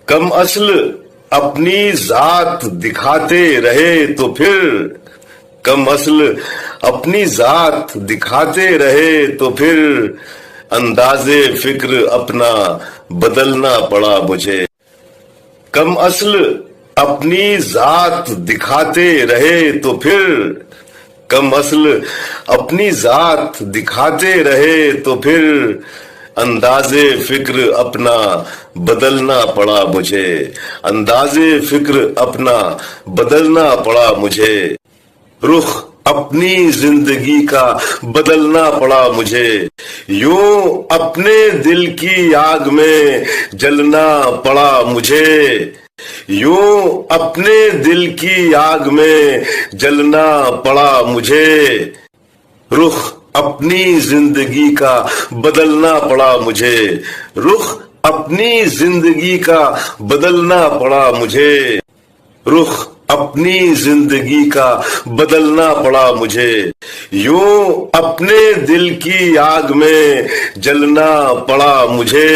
کم اصل اپنی ذات دکھاتے رہے تو پھر کم اصل اپنی ذات دکھاتے رہے تو پھر انداز فکر اپنا بدلنا پڑا مجھے کم اصل اپنی ذات دکھاتے رہے تو پھر کم اصل اپنی ذات دکھاتے رہے تو پھر انداز فکر اپنا بدلنا پڑا مجھے انداز فکر اپنا بدلنا پڑا مجھے رخ اپنی زندگی کا بدلنا پڑا مجھے یوں اپنے دل کی آگ میں جلنا پڑا مجھے یوں اپنے دل کی آگ میں جلنا پڑا مجھے رخ اپنی زندگی کا بدلنا پڑا مجھے رخ اپنی زندگی کا بدلنا پڑا مجھے رخ اپنی زندگی کا بدلنا پڑا مجھے یوں اپنے دل کی آگ میں جلنا پڑا مجھے